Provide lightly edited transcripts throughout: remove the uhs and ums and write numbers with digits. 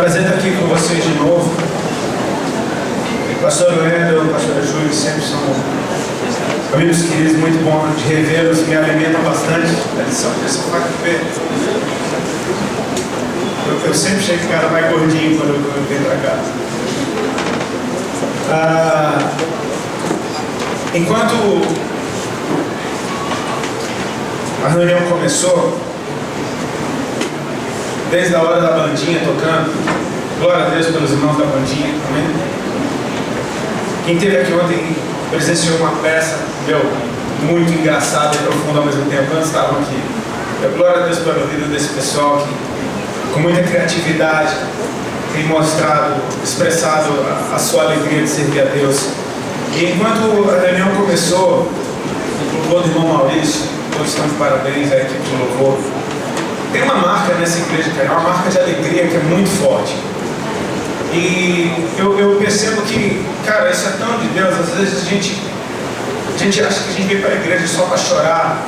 Prazer estar aqui com vocês de novo. O pastor Wendel, o pastor Júlio sempre são amigos queridos, muito bom de revê-los, me alimentam bastante. A lição desse fato de ver. Eu sempre chego cara mais gordinho quando eu venho para cá. Enquanto a reunião começou, desde a hora da bandinha tocando, glória a Deus pelos irmãos da bandinha, amém? Quem esteve aqui ontem presenciou uma peça, muito engraçada e profunda ao mesmo tempo, quando estavam aqui. Glória a Deus pela vida desse pessoal que, com muita criatividade, tem mostrado, expressado a sua alegria de servir a Deus. E enquanto a reunião começou, o louvor do irmão Maurício, todos estão de parabéns à equipe do louvor. Tem uma marca nessa igreja, cara, uma marca de alegria que é muito forte. E eu percebo que, cara, isso é tão de Deus. Às vezes a gente acha que a gente vem para a igreja só para chorar.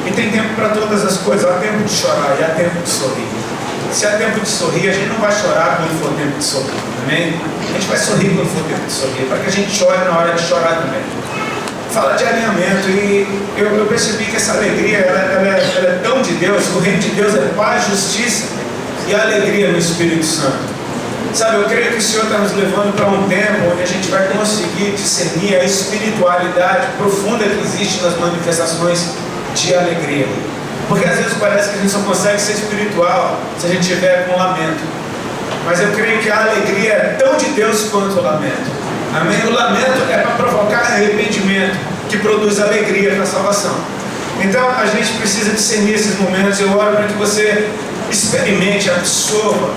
E tem tempo para todas as coisas. Há tempo de chorar e há tempo de sorrir. Se há tempo de sorrir, a gente não vai chorar quando for tempo de sorrir, amém? A gente vai sorrir quando for tempo de sorrir, para que a gente chore na hora de chorar também. Fala de alinhamento, e eu percebi que essa alegria, ela é tão de Deus. O reino de Deus é paz, justiça e alegria no Espírito Santo. Sabe, eu creio que o Senhor está nos levando para um tempo onde a gente vai conseguir discernir a espiritualidade profunda que existe nas manifestações de alegria. Porque às vezes parece que a gente só consegue ser espiritual se a gente tiver com lamento. Mas eu creio que a alegria é tão de Deus quanto o lamento. Amém? O lamento é para provocar arrependimento, que produz alegria para a salvação. Então a gente precisa discernir esses momentos. Eu oro para que você experimente, absorva,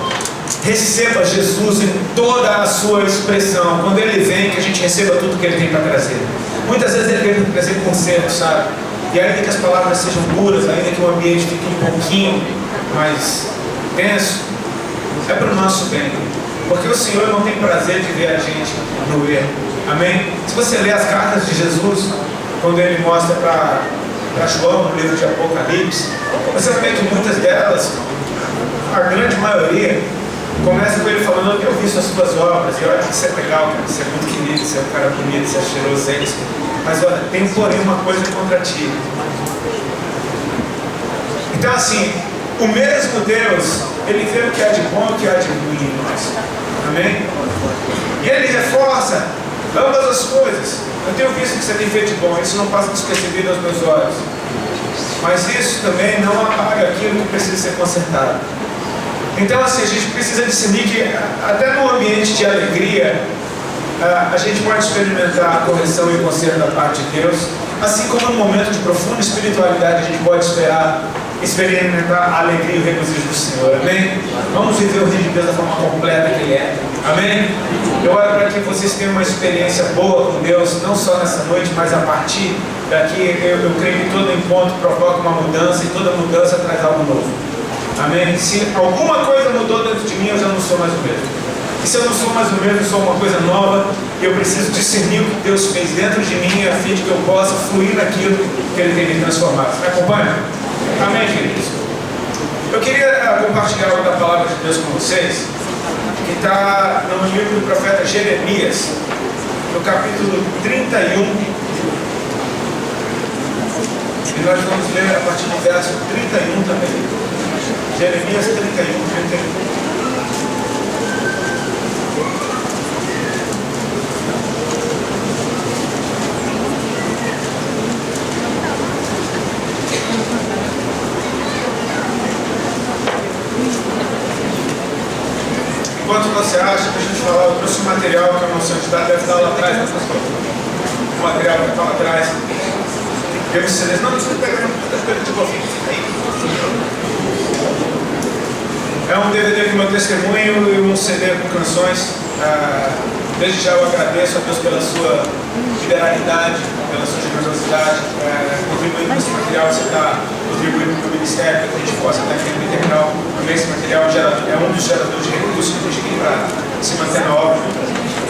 receba Jesus em toda a sua expressão. Quando Ele vem, que a gente receba tudo que Ele tem para trazer. Muitas vezes Ele vem para trazer conserto, sabe? E ainda que as palavras sejam duras, ainda que o ambiente fique um pouquinho mais tenso, é para o nosso bem. Porque o Senhor não tem prazer de ver a gente no erro. Amém? Se você ler as cartas de Jesus, quando Ele mostra para João no livro de Apocalipse, você vai ver que muitas delas, a grande maioria, começa com Ele falando: eu vi as suas obras, e olha que você é legal, cara, você é muito querido, você é um cara bonito, você é cheiroso, você é isso. Mas olha, tem porém uma coisa contra ti. Então assim, o mesmo Deus, Ele vê o que há de bom e o que há de ruim em nós. Amém? E Ele reforça ambas as coisas. Eu tenho visto que você tem feito de bom, isso não passa despercebido aos meus olhos. Mas isso também não apaga aquilo que precisa ser consertado. Então assim, a gente precisa discernir que até no ambiente de alegria, a gente pode experimentar a correção e o conserto da parte de Deus, assim como no momento de profunda espiritualidade a gente pode experimentar a alegria e o regozijo do Senhor. Amém? Vamos viver o reino de Deus da forma completa que Ele é. Amém? Eu oro para que vocês tenham uma experiência boa com Deus, não só nessa noite, mas a partir daqui. Eu creio que todo encontro provoca uma mudança, e toda mudança traz algo novo. Amém? Se alguma coisa mudou dentro de mim, eu já não sou mais o mesmo. E se eu não sou mais o mesmo, eu sou uma coisa nova, e eu preciso discernir o que Deus fez dentro de mim, a fim de que eu possa fluir naquilo que Ele tem me transformado. Me acompanha? Amém, queridos? Eu queria compartilhar algo da palavra de Deus com vocês, que está no livro do profeta Jeremias, no capítulo 31. E nós vamos ler a partir do verso 31 também. Jeremias 31. Enquanto você acha que a gente falar, eu trouxe um material que a nossa entidade deve estar lá atrás, né, pastor? O material que está lá atrás. Eu disse, não precisa pegar, é um DVD com meu testemunho e um CD com canções. Desde já eu agradeço a Deus pela sua liberalidade, pela sua generosidade, contribuindo com esse material. Você está contribuindo para o ministério, para que a gente possa estar aqui no integral. Também esse material é um dos geradores de recursos que a gente tem para se manter na obra.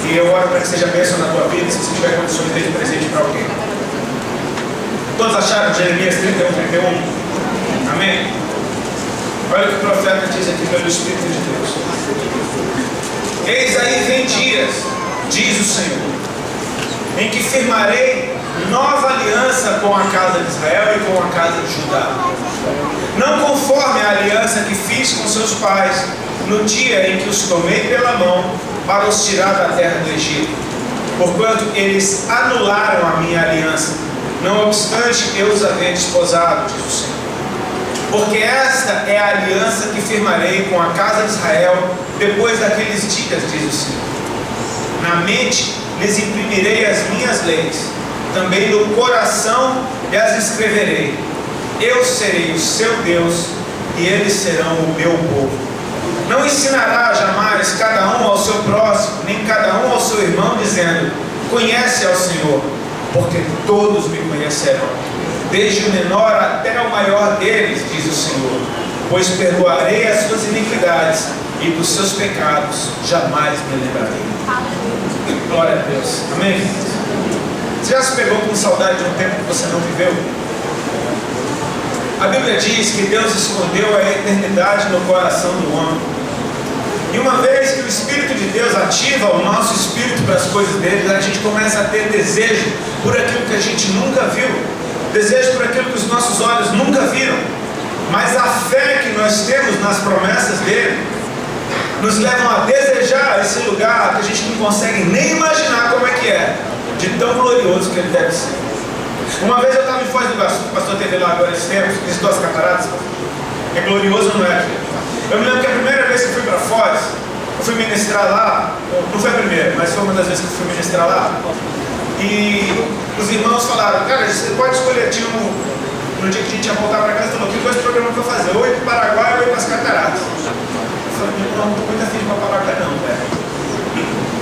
E eu oro para que seja bênção na tua vida, se você tiver condições de ter presente para alguém. Todos acharam Jeremias 31, 31? Amém? Olha o que o profeta diz aqui pelo Espírito de Deus. Eis aí vem dias, diz o Senhor, em que firmarei nova aliança com a casa de Israel e com a casa de Judá. Não conforme a aliança que fiz com seus pais, no dia em que os tomei pela mão para os tirar da terra do Egito, porquanto eles anularam a minha aliança, não obstante eu os haver desposado, diz o Senhor. Porque esta é a aliança que firmarei com a casa de Israel depois daqueles dias, diz o Senhor. Na mente lhes imprimirei as minhas leis, também no coração as escreverei. Eu serei o seu Deus e eles serão o meu povo. Não ensinará jamais cada um ao seu próximo, nem cada um ao seu irmão, dizendo: conhece ao Senhor, porque todos me conhecerão, desde o menor até o maior deles, diz o Senhor, pois perdoarei as suas iniquidades e dos seus pecados jamais me lembrarei. Glória a Deus. Amém? Você já se pegou com saudade de um tempo que você não viveu? A Bíblia diz que Deus escondeu a eternidade no coração do homem. E uma vez que o Espírito de Deus ativa o nosso espírito para as coisas dele, a gente começa a ter desejo por aquilo que a gente nunca viu, desejo por aquilo que os nossos olhos nunca viram. Mas a fé que nós temos nas promessas dele nos levam a desejar esse lugar que a gente não consegue nem imaginar como é que é, de tão glorioso que ele deve ser. Uma vez eu estava em Foz do Iguaçu, o pastor teve lá agora esse tempo, visitou as cataratas. É glorioso ou não é aquilo? Eu me lembro que a primeira vez que eu fui para Foz, eu fui ministrar lá, não foi a primeira, mas foi uma das vezes que eu fui ministrar lá, e os irmãos falaram: cara, você pode escolher, no dia que a gente ia voltar para casa, falou: tem dois programas para eu fazer, ou ir para o Paraguai ou ir para as cataratas. Eu falei: não estou muito afim de ir para o Paraguai não, velho.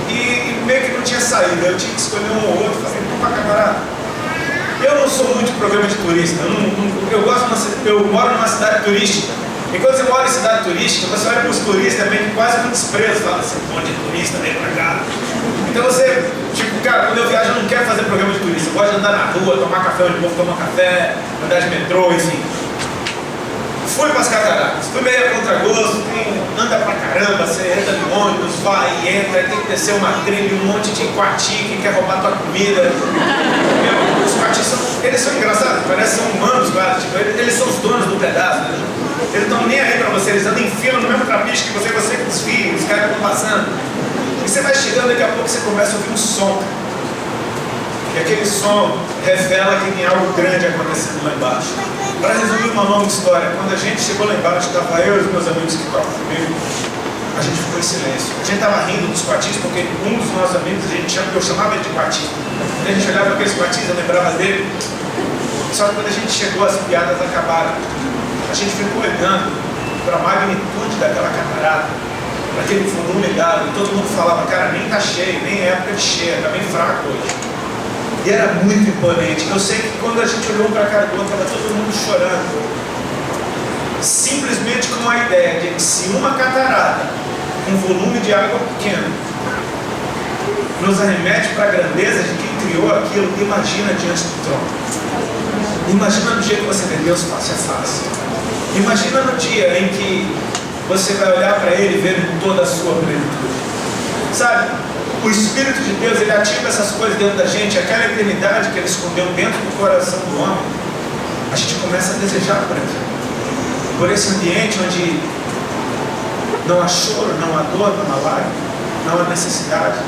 E meio que não tinha saída, eu tinha que escolher um ou outro. Falei: vamos para a catarata. Eu não sou muito programa de turista, eu moro numa cidade turística. E quando você mora em cidade turística, você olha para os turistas meio que quase com desprezo, fala assim: um monte de turista vem para cá. Então você, tipo, cara, quando eu viajo eu não quero fazer programa de turista, eu gosto de andar na rua, tomar café onde o povo toma café, andar de metrô, enfim. Fui para as cataratas, fui meio a contragosto, anda pra caramba, você entra no ônibus, vai e entra, aí tem que descer uma trilha, um monte de quati que quer roubar tua comida. Os quatis eles são engraçados, parecem são humanos quase, tipo, eles são os donos do pedaço, né? Eles não estão nem aí pra você, eles andam em fila no mesmo trapiche que você desfia, os caras estão passando. E você vai chegando, daqui a pouco você começa a ouvir um som. E aquele som revela que tem algo grande acontecendo lá embaixo. Para resumir uma longa história, quando a gente chegou lá embaixo, estava eu e os meus amigos que estavam comigo, a gente ficou em silêncio. A gente estava rindo dos quatis, porque um dos nossos amigos, eu chamava ele de quati. Quando a gente olhava para aqueles quatis, eu lembrava dele. Só que quando a gente chegou, as piadas acabaram. A gente ficou olhando para a magnitude daquela catarata, para aquele volume dado, e todo mundo falava: cara, nem está cheio, nem é época de cheia, está bem fraco hoje. E era muito imponente. Eu sei que quando a gente olhou um para a cara do outro, estava todo mundo chorando. Simplesmente com a ideia de que se uma catarata, um volume de água pequeno, nos arremete para a grandeza de quem criou aquilo, imagina diante do trono. Imagina no dia que você vê Deus face a face. Imagina no dia em que você vai olhar para Ele e ver toda a sua plenitude. Sabe? O Espírito de Deus, ele ativa essas coisas dentro da gente, aquela eternidade que ele escondeu dentro do coração do homem. A gente começa a desejar por aquilo, por esse ambiente onde não há choro, não há dor, não há lágrima, não há necessidade,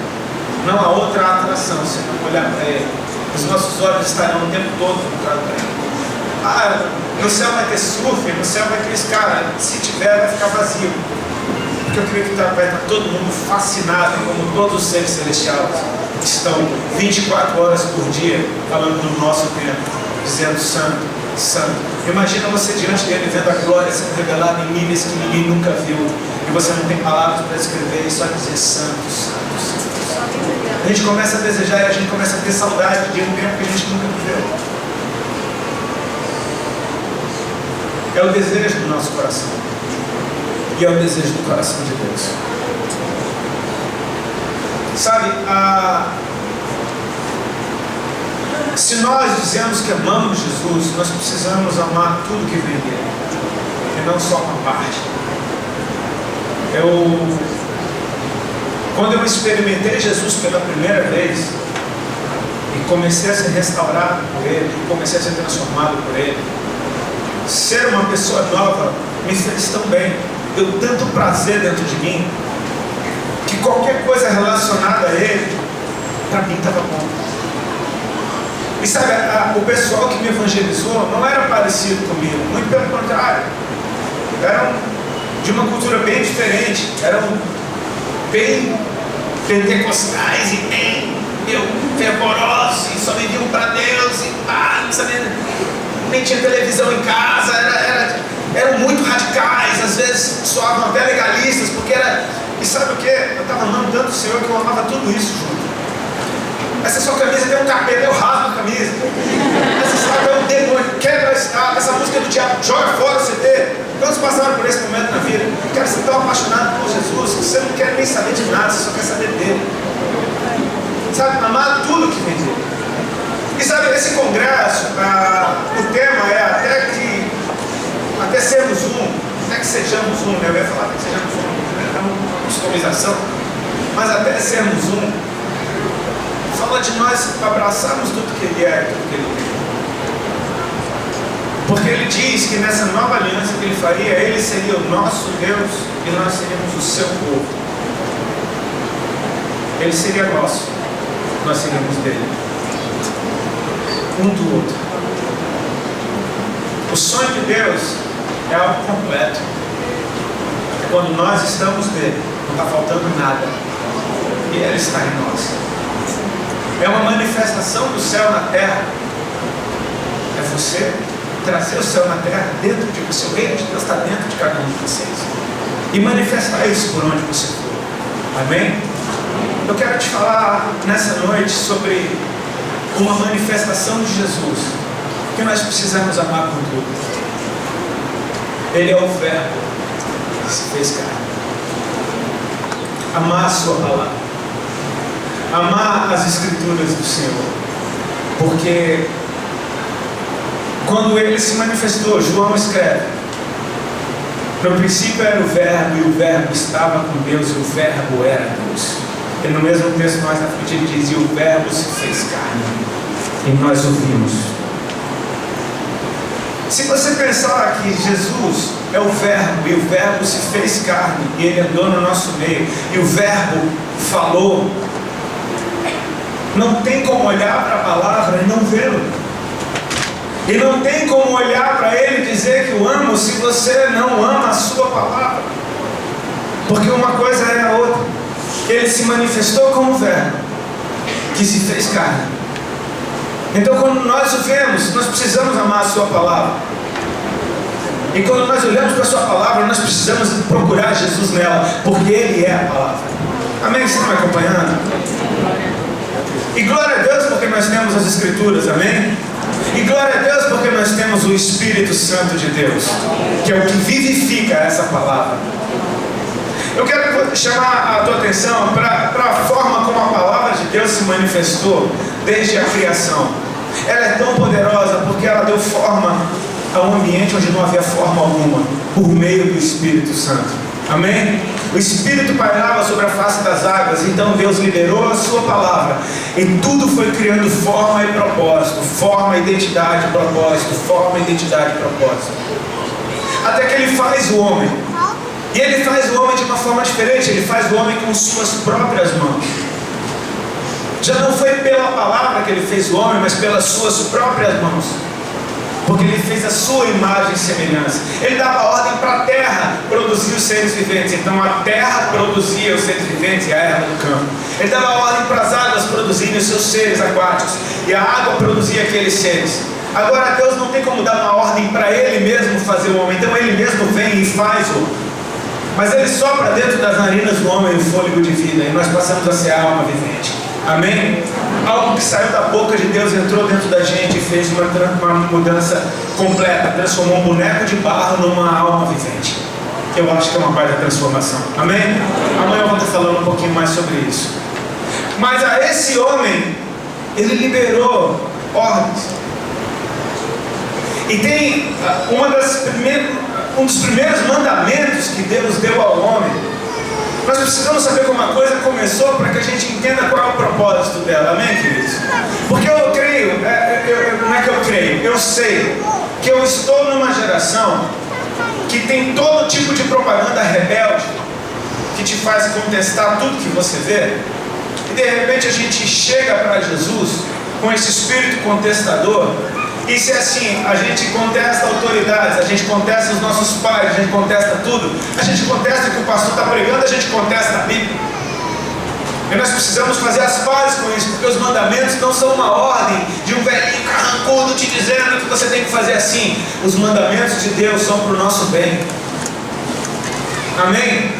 não há outra atração se não olhar para Ele. Os nossos olhos estarão o tempo todo voltados para Ele. Ah, no céu vai ter surf, no céu vai ter escala, se tiver vai ficar vazio. Porque eu creio que vai estar todo mundo fascinado, como todos os seres celestiais estão 24 horas por dia falando no nosso tempo, dizendo: santo, santo. Imagina você diante dele vendo a glória sendo revelada em níveis que ninguém nunca viu, e você não tem palavras para descrever, e só dizer: santo, santo, santo, santo. A gente começa a desejar e a gente começa a ter saudade de um tempo que a gente nunca viveu. É o desejo do nosso coração. E é o desejo do coração de Deus. Sabe, se nós dizemos que amamos Jesus, nós precisamos amar tudo que vem dele. E e não só uma parte. Quando eu experimentei Jesus pela primeira vez e comecei a ser restaurado por Ele, comecei a ser transformado por Ele, ser uma pessoa nova me fez tão bem, deu tanto prazer dentro de mim, que qualquer coisa relacionada a Ele, para mim estava bom. E sabe, o pessoal que me evangelizou não era parecido comigo, muito pelo contrário, eram de uma cultura bem diferente, eram bem pentecostais e bem fervorosos, e só viviam para Deus, e não sabia, nem tinha televisão em casa, eram muito radicais, às vezes soavam até legalistas, porque era. E sabe o que? Eu estava amando tanto o Senhor que eu amava tudo isso junto. Essa sua camisa tem um capeta, eu rasgo a camisa. Essa estátua é um demônio, quebra a estátua, essa música do diabo, joga fora o CD. Quantos passaram por esse momento na vida? Cara, você está tão apaixonado por Jesus que você não quer nem saber de nada, você só quer saber dele. Sabe, amar tudo que vem dele. E sabe, esse congresso, o tema é até sermos um, até que sejamos um, né? Eu ia falar até que sejamos um, é uma customização, mas até sermos um. Fala de nós abraçarmos tudo que Ele é, tudo que Ele é. Porque Ele diz que nessa nova aliança que Ele faria, Ele seria o nosso Deus e nós seríamos o seu povo. Ele seria nosso, nós seríamos dele. Um do outro. O sonho de Deus é algo completo. É quando nós estamos nele, não está faltando nada. E Ele está em nós. É uma manifestação do céu na terra. É você trazer o céu na terra dentro de você. O reino de Deus está dentro de cada um de vocês. E manifestar isso por onde você for. Amém? Eu quero te falar nessa noite sobre uma manifestação de Jesus que nós precisamos amar com tudo. Ele é o Verbo que se fez carne. Amar a sua palavra. Amar as Escrituras do Senhor. Porque quando Ele se manifestou, João escreve: no princípio era o Verbo, e o Verbo estava com Deus, e o Verbo era Deus. E no mesmo texto mais na frente ele diz: e o Verbo se fez carne, e nós ouvimos. Se você pensar que Jesus é o Verbo, e o Verbo se fez carne, e Ele andou no nosso meio, e o Verbo falou, não tem como olhar para a palavra e não vê-lo. E não tem como olhar para Ele e dizer que o amo se você não ama a sua palavra. Porque uma coisa é a outra. Ele se manifestou como Verbo, que se fez carne. Então quando nós o vemos, nós precisamos amar a sua palavra. E quando nós olhamos para a sua palavra, nós precisamos procurar Jesus nela, porque Ele é a palavra. Amém? Você está me acompanhando? E glória a Deus porque nós temos as Escrituras, amém? E glória a Deus porque nós temos o Espírito Santo de Deus, que é o que vivifica essa palavra. Eu quero chamar a tua atenção para a forma como a palavra de Deus se manifestou desde a criação. Ela é tão poderosa porque ela deu forma a um ambiente onde não havia forma alguma, por meio do Espírito Santo. Amém? O Espírito pairava sobre a face das águas, então Deus liberou a sua palavra, e tudo foi criando forma e propósito, forma, identidade, propósito, forma, identidade, propósito. Até que Ele faz o homem. E Ele faz o homem de uma forma diferente. Ele faz o homem com suas próprias mãos. Já não foi pela palavra que Ele fez o homem, mas pelas suas próprias mãos. Porque Ele fez a sua imagem e semelhança. Ele dava ordem para a terra produzir os seres viventes. Então a terra produzia os seres viventes e a erva do campo. Ele dava ordem para as águas produzirem os seus seres aquáticos. E a água produzia aqueles seres. Agora Deus não tem como dar uma ordem para Ele mesmo fazer o homem. Então Ele mesmo vem e faz o homem. Mas Ele sopra dentro das narinas do homem o fôlego de vida, e nós passamos a ser a alma vivente. Amém? Algo que saiu da boca de Deus, entrou dentro da gente e fez uma mudança completa. Transformou um boneco de barro numa alma vivente. Eu acho que é uma baita transformação. Amém? Amanhã eu vou estar falando um pouquinho mais sobre isso. Mas a esse homem, Ele liberou ordens. E tem uma das primeiras... um dos primeiros mandamentos que Deus deu ao homem. Nós precisamos saber como a coisa começou para que a gente entenda qual é o propósito dela, amém, queridos? Porque eu creio, não é que eu creio, eu sei que eu estou numa geração que tem todo tipo de propaganda rebelde, que te faz contestar tudo que você vê, e de repente a gente chega para Jesus com esse espírito contestador. E se assim, a gente contesta autoridades, a gente contesta os nossos pais, a gente contesta tudo, a gente contesta o que o pastor está pregando, a gente contesta a Bíblia. E nós precisamos fazer as pazes com isso, porque os mandamentos não são uma ordem de um velhinho carrancudo te dizendo que você tem que fazer assim. Os mandamentos de Deus são para o nosso bem. Amém?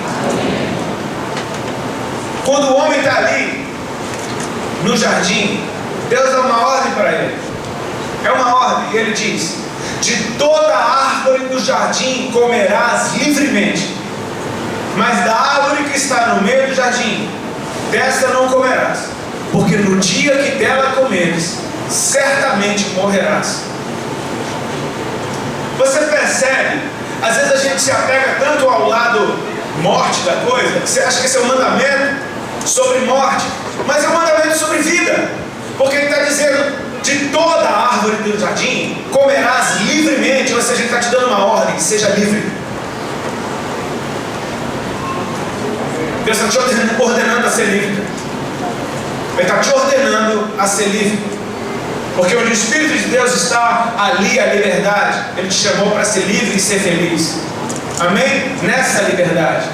Quando o homem está ali, no jardim, Deus dá uma ordem para ele. É uma ordem, e ele diz: de toda árvore do jardim comerás livremente, mas da árvore que está no meio do jardim, desta não comerás, porque no dia que dela comeres, certamente morrerás. Você percebe? Às vezes a gente se apega tanto ao lado morte da coisa, que você acha que esse é um mandamento sobre morte, mas é um mandamento sobre vida, porque ele está dizendo: de toda a árvore do jardim comerás livremente. Ou seja, ele está te dando uma ordem: seja livre. Deus está te ordenando a ser livre. Ele está te ordenando a ser livre, porque onde o Espírito de Deus está, ali a liberdade. Ele te chamou para ser livre e ser feliz. Amém? Nessa liberdade.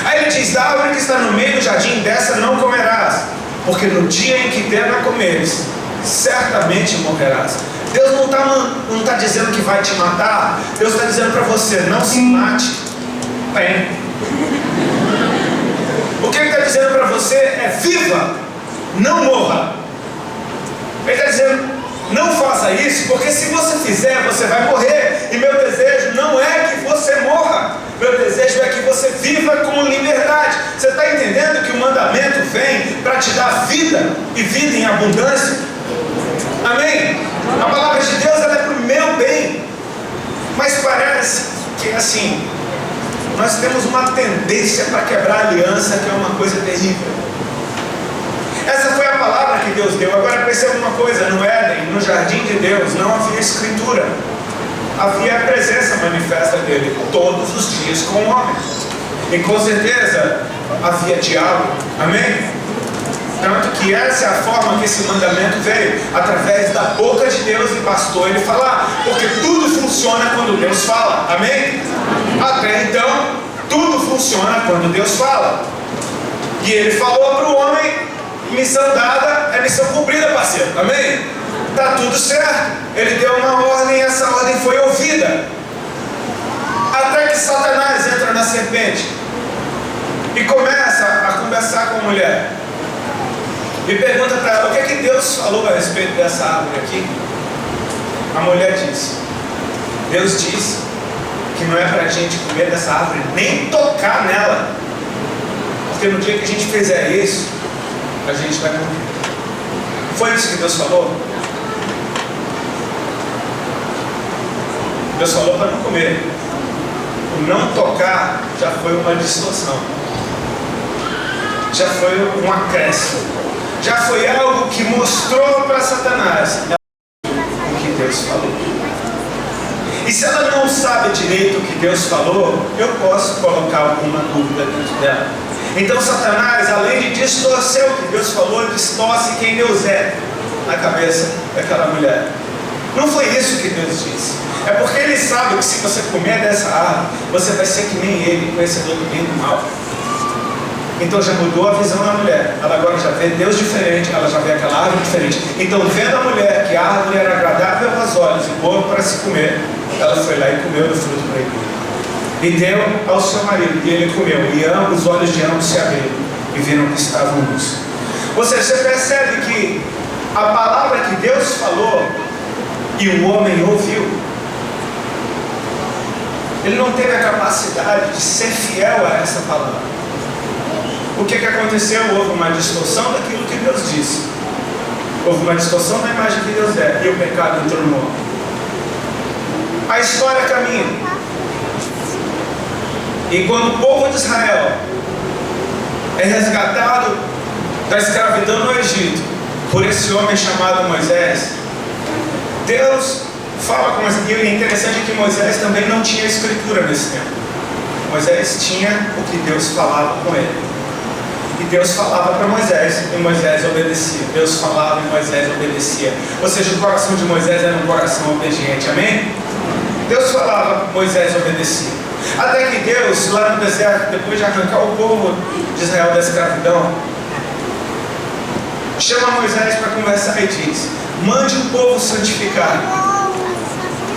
Aí ele diz: da árvore que está no meio do jardim, dessa não comerás, porque no dia em que dela comeres, certamente morrerás. Deus não está dizendo que vai te matar. Deus está dizendo para você: não se mate. Bem, o que ele está dizendo para você é: viva, não morra. Ele está dizendo: não faça isso, porque se você fizer, você vai morrer. E meu desejo não é que você morra, meu desejo é que você viva com liberdade. Você está entendendo que o mandamento vem para te dar vida, e vida em abundância? Amém? A palavra de Deus, ela é para o meu bem. Mas parece que assim, nós temos uma tendência para quebrar a aliança, que é uma coisa terrível. Essa foi a palavra que Deus deu. Agora perceba uma coisa: no Éden, no jardim de Deus, não havia escritura, havia a presença manifesta dele todos os dias com o homem. E com certeza havia diálogo. Amém? Tanto que essa é a forma que esse mandamento veio, através da boca de Deus, e bastou ele falar, porque tudo funciona quando Deus fala. Amém? Até então, tudo funciona quando Deus fala. E ele falou para o homem: missão dada é missão cumprida, parceiro. Amém? Está tudo certo. Ele deu uma ordem e essa ordem foi ouvida. Até que Satanás entra na serpente e começa a conversar com a mulher. E pergunta para ela: o que é que Deus falou a respeito dessa árvore aqui? A mulher disse: Deus disse que não é para a gente comer dessa árvore, nem tocar nela, porque no dia que a gente fizer isso, a gente vai morrer. Foi isso que Deus falou? Deus falou para não comer. O não tocar já foi uma distorção, já foi um acréscimo, já foi algo que mostrou para Satanás o que Deus falou. E se ela não sabe direito o que Deus falou, eu posso colocar alguma dúvida dentro dela. Então Satanás, além de distorcer o que Deus falou, distorce quem Deus é na cabeça daquela mulher. Não foi isso que Deus disse. É porque ele sabe que se você comer dessa árvore, você vai ser que nem ele, conhecedor do bem e do mal. Então já mudou a visão da mulher. Ela agora já vê Deus diferente, ela já vê aquela árvore diferente. Então, vendo a mulher que a árvore era agradável aos olhos e boa para se comer, ela foi lá e comeu do fruto proibido. E deu ao seu marido, e ele comeu. E os olhos de ambos se abriram e viram que estavam nus. Ou seja, você percebe que a palavra que Deus falou e o homem ouviu, ele não teve a capacidade de ser fiel a essa palavra. O que aconteceu? Houve uma distorção daquilo que Deus disse. Houve uma distorção da imagem que Deus é. E o pecado entrou no homem. A história caminha. E quando o povo de Israel é resgatado da escravidão no Egito por esse homem chamado Moisés, Deus fala com Moisés. E é interessante que Moisés também não tinha escritura nesse tempo. Moisés tinha o que Deus falava com ele. E Deus falava para Moisés e Moisés obedecia. Deus falava e Moisés obedecia. Ou seja, o coração de Moisés era um coração obediente. Amém? Deus falava, Moisés obedecia. Até que Deus, lá no deserto, depois de arrancar o povo de Israel da escravidão, chama Moisés para conversar e diz: mande o povo santificar,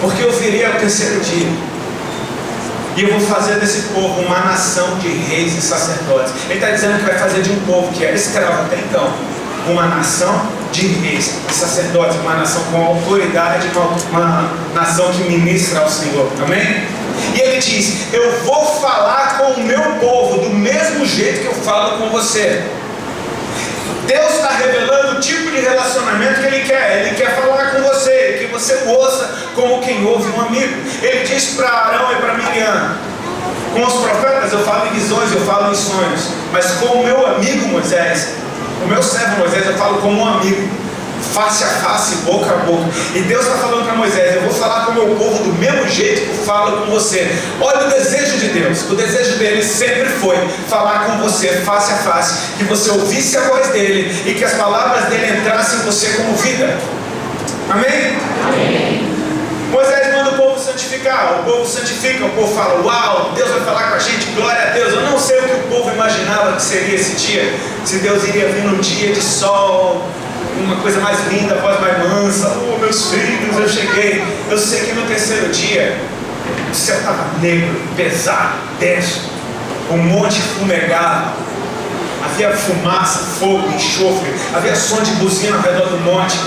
porque eu virei ao terceiro dia. E eu vou fazer desse povo uma nação de reis e sacerdotes. Ele está dizendo que vai fazer de um povo que era escravo até então uma nação de reis e sacerdotes, uma nação com autoridade, uma nação que ministra ao Senhor. Amém? E ele diz: eu vou falar com o meu povo do mesmo jeito que eu falo com você. Deus está revelando o tipo de relacionamento que Ele quer. Ele quer falar com você, que você o ouça como quem ouve um amigo. Ele diz para Arão e para Miriam: com os profetas eu falo em visões, eu falo em sonhos, mas com o meu amigo Moisés, o meu servo Moisés, eu falo como um amigo, face a face, boca a boca. E Deus está falando para Moisés: eu vou falar com o meu povo do mesmo jeito que eu falo com você. Olha o desejo de Deus. O desejo dele sempre foi falar com você face a face, que você ouvisse a voz dele e que as palavras dele entrassem em você como vida. Amém? Amém. Moisés manda o povo santificar. O povo santifica, o povo fala: uau, Deus vai falar com a gente, glória a Deus. Eu não sei o que o povo imaginava que seria esse dia, se Deus iria vir num dia de sol, uma coisa mais linda, a voz mais mansa. Oh, meus filhos, eu cheguei. Eu sei que no terceiro dia o céu estava negro, pesado, denso, um monte fumegado, havia fumaça, fogo, enxofre, havia som de buzina ao redor do monte.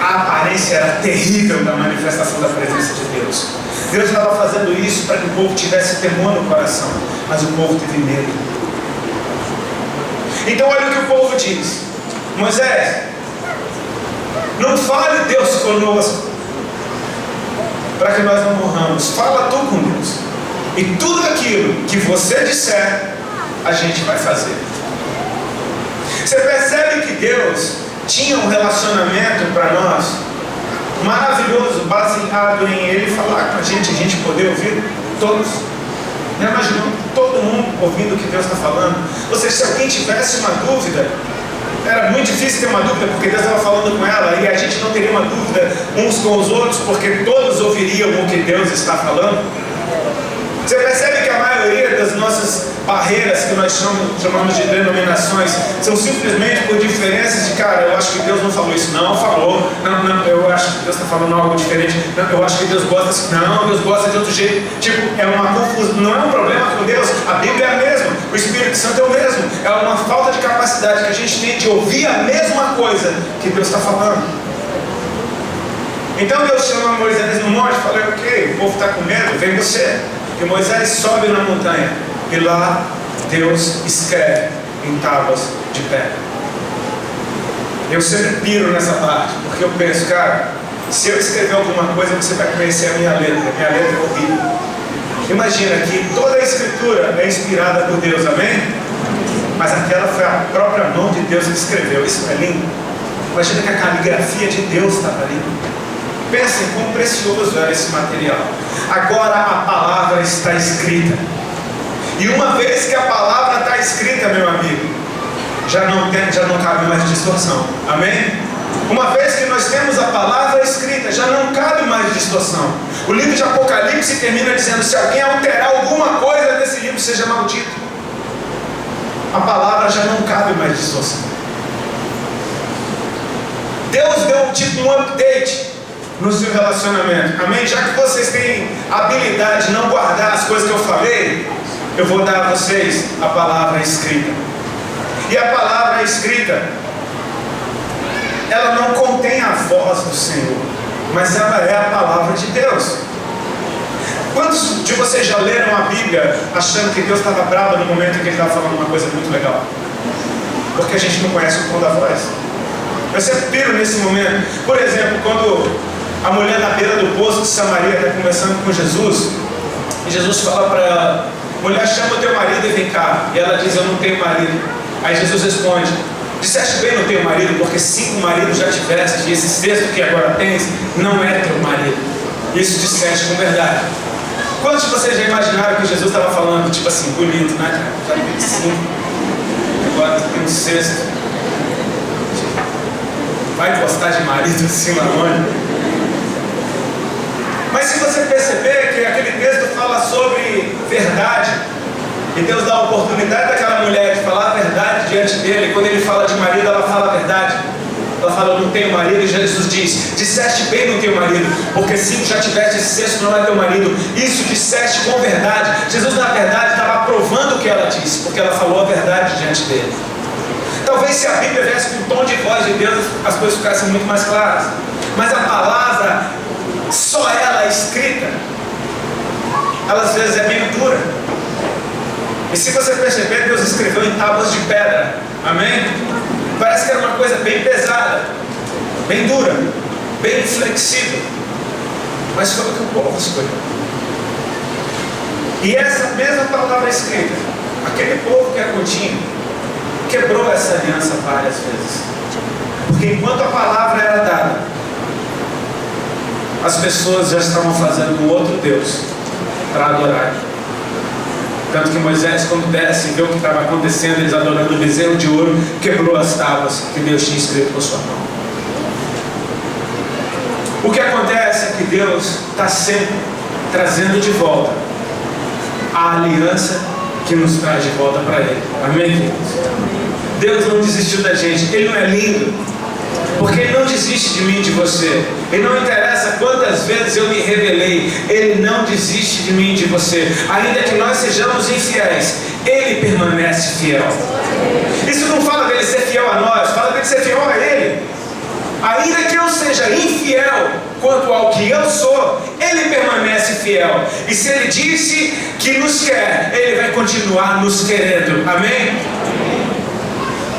A aparência era terrível da manifestação da presença de Deus. Deus estava fazendo isso para que o povo tivesse temor no coração, mas o povo teve medo. Então olha o que o povo diz: Moisés, não fale Deus conosco, para que nós não morramos. Fala tu com Deus, e tudo aquilo que você disser, a gente vai fazer. Você percebe que Deus tinha um relacionamento para nós maravilhoso, baseado em Ele falar com a gente poder ouvir todos. Não imaginou todo mundo ouvindo o que Deus está falando? Ou seja, se alguém tivesse uma dúvida, era muito difícil ter uma dúvida, porque Deus estava falando com ela, e a gente não teria uma dúvida uns com os outros, porque todos ouviriam o que Deus está falando. Você percebe que a maioria das nossas barreiras, que nós chamamos de denominações, são simplesmente por diferenças de: cara, eu acho que Deus não falou isso. Não, falou. Não, eu acho que Deus está falando algo diferente. Não, eu acho que Deus gosta assim. Não, Deus gosta de outro jeito. Tipo, é uma confusão. Não é um problema com Deus. A Bíblia é a mesma. O Espírito Santo é o mesmo. É uma falta de capacidade que a gente tem de ouvir a mesma coisa que Deus está falando. Então Deus chama Moisés no monte e fala: ok, o povo está com medo, vem você. E Moisés sobe na montanha, e lá Deus escreve em tábuas de pedra. Eu sempre piro nessa parte, porque eu penso: cara, se eu escrever alguma coisa, você vai conhecer a minha letra. Minha letra é horrível. Imagina que toda a escritura é inspirada por Deus, amém? Mas aquela foi a própria mão de Deus que escreveu. Isso é lindo. Imagina que a caligrafia de Deus estava ali. Pensem quão precioso era esse material. Agora a palavra está escrita. E uma vez que a palavra está escrita, meu amigo, já não cabe mais distorção. Amém? Uma vez que nós temos a palavra escrita, já não cabe mais distorção. O livro de Apocalipse termina dizendo: se alguém alterar alguma coisa desse livro, seja maldito. A palavra já não cabe mais distorção. Deus deu um update no seu relacionamento. Amém? Já que vocês têm habilidade de não guardar as coisas que eu falei, eu vou dar a vocês a palavra escrita. E a palavra escrita, ela não contém a voz do Senhor, mas ela é a palavra de Deus. Quantos de vocês já leram a Bíblia achando que Deus estava bravo no momento em que Ele estava falando uma coisa muito legal? Porque a gente não conhece o tom da voz. Eu sempre piro nesse momento. Por exemplo, quando a mulher na beira do poço de Samaria está conversando com Jesus, e Jesus fala para ela: mulher, chama o teu marido e vem cá. E ela diz, eu não tenho marido. Aí Jesus responde, disseste bem, não tenho marido, porque 5 maridos já tiveste, e esse sexto que agora tens não é teu marido. Isso disseste com verdade. Quantos de vocês já imaginaram que Jesus estava falando, tipo assim, bonito, né? Já tive 5, agora tem um sexto. Vai gostar de marido assim lá longe? Mas se você perceber que aquele texto fala sobre verdade, e Deus dá a oportunidade daquela mulher de falar a verdade diante dele, e quando ele fala de marido, ela fala a verdade. Ela fala, eu não tenho marido, e Jesus diz, disseste bem, não tenho marido, porque 5 já tiveste, esse sexto não é teu marido. Isso disseste com verdade. Jesus, na verdade, estava aprovando o que ela disse, porque ela falou a verdade diante dele. Talvez se a Bíblia viesse com o tom de voz de Deus, as coisas ficassem muito mais claras. Mas a palavra, só ela escrita, ela às vezes é meio dura. E se você perceber, Deus escreveu em tábuas de pedra. Amém? Parece que era uma coisa bem pesada, bem dura, bem inflexível. Mas foi o que o povo escolheu. E essa mesma palavra escrita, aquele povo que é contínuo, quebrou essa aliança várias vezes. Porque enquanto a palavra era dada, as pessoas já estavam fazendo um outro Deus para adorar. Tanto que Moisés, quando desce e vê o que estava acontecendo, eles adorando o bezerro de ouro, quebrou as tábuas que Deus tinha escrito com sua mão. O que acontece é que Deus está sempre trazendo de volta a aliança que nos traz de volta para Ele. Amém, queridos? Deus não desistiu da gente. Ele não é lindo, porque Ele não desiste de mim e de você. E não interessa quantas vezes eu me rebelei, Ele não desiste de mim e de você. Ainda que nós sejamos infiéis, Ele permanece fiel. Isso não fala dele ser fiel a nós, fala dele ser fiel a Ele. Ainda que eu seja infiel quanto ao que eu sou, Ele permanece fiel. E se Ele disse que nos quer, Ele vai continuar nos querendo. Amém?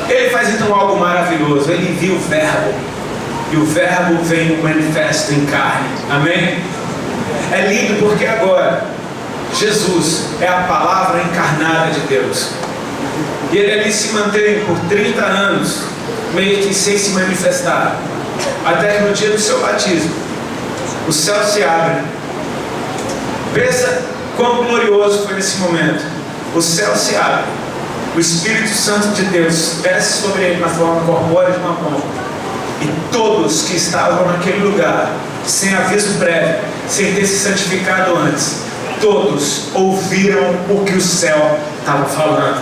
Ele faz então algo maravilhoso. Ele envia o Verbo, e o Verbo vem manifesto em carne. Amém? É lindo porque agora Jesus é a palavra encarnada de Deus, e Ele ali se mantém por 30 anos meio que sem se manifestar, até que no dia do seu batismo o céu se abre. Pensa quão glorioso foi esse momento. O céu se abre, o Espírito Santo de Deus desce sobre ele na forma corpórea de uma pomba, e todos que estavam naquele lugar, sem aviso prévio, sem ter se santificado antes, todos ouviram o que o céu estava falando.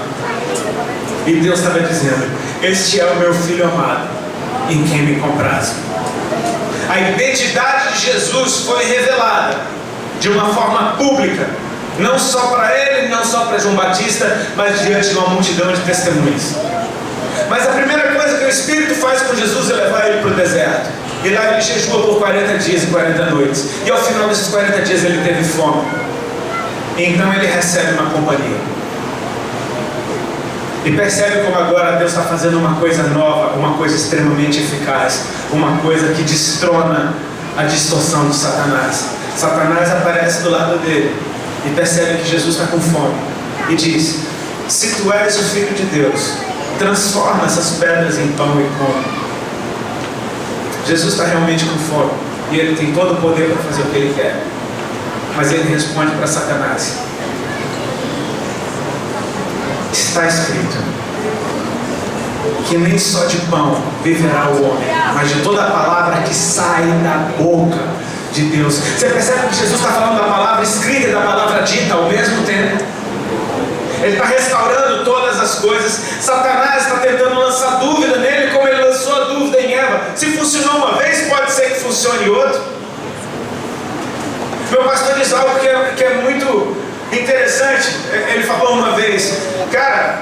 E Deus estava dizendo: este é o meu Filho amado, em quem me comprazo. A identidade de Jesus foi revelada de uma forma pública, não só para ele, não só para João Batista, mas diante de uma multidão de testemunhas. Mas a primeira coisa que o Espírito faz com Jesus é levar ele para o deserto. E lá ele jejua por 40 dias e 40 noites. E ao final desses 40 dias ele teve fome. E então ele recebe uma companhia. E percebe como agora Deus está fazendo uma coisa nova, uma coisa extremamente eficaz, uma coisa que destrona a distorção de Satanás. Satanás aparece do lado dele e percebe que Jesus está com fome e diz: se tu és o Filho de Deus, transforma essas pedras em pão e come. Jesus está realmente com fome e ele tem todo o poder para fazer o que ele quer, mas ele responde para Satanás: está escrito que nem só de pão viverá o homem, mas de toda a palavra que sai da boca de Deus. Você percebe que Jesus está falando da palavra escrita e da palavra dita ao mesmo tempo? Ele está restaurando todas as coisas. Satanás está tentando lançar dúvida nele, como ele lançou a dúvida em Eva. Se funcionou uma vez, pode ser que funcione outra. Meu pastor diz algo que é muito interessante. Ele falou uma vez: cara,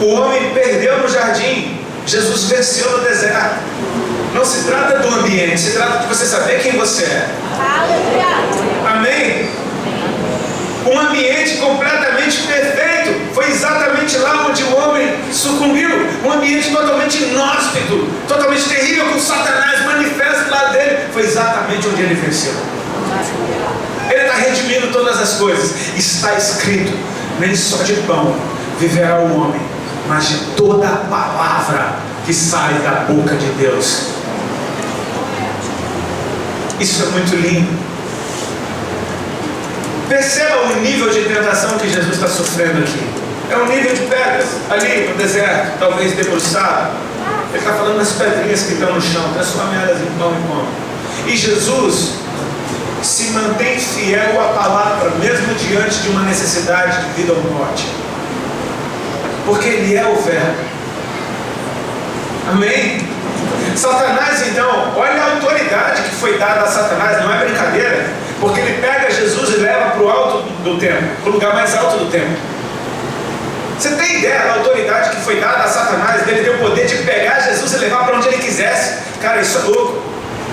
o homem perdeu no jardim, Jesus venceu no deserto. Não se trata do ambiente, se trata de você saber quem você é. Amém? Um ambiente completamente perfeito foi exatamente lá onde o homem sucumbiu. Um ambiente totalmente inóspito, totalmente terrível, com Satanás manifesto lá dele, foi exatamente onde ele venceu. Ele está redimindo resumindo todas as coisas, está escrito: nem só de pão viverá o homem, mas de toda a palavra que sai da boca de Deus. Isso é muito lindo. Perceba o nível de tentação que Jesus está sofrendo aqui. É um nível de pedras, ali no deserto, talvez debruçado. Ele está falando das pedrinhas que estão no chão, transforme elas em pão e come. E Jesus se mantém fiel à palavra, mesmo diante de uma necessidade de vida ou morte. Porque Ele é o Verbo. Amém? Satanás, então, olha a autoridade que foi dada a Satanás, não é brincadeira. Porque ele pega Jesus e leva para o alto do templo, para o lugar mais alto do templo. Você tem ideia da autoridade que foi dada a Satanás, dele ter o poder de pegar Jesus e levar para onde ele quisesse? Cara, isso é louco.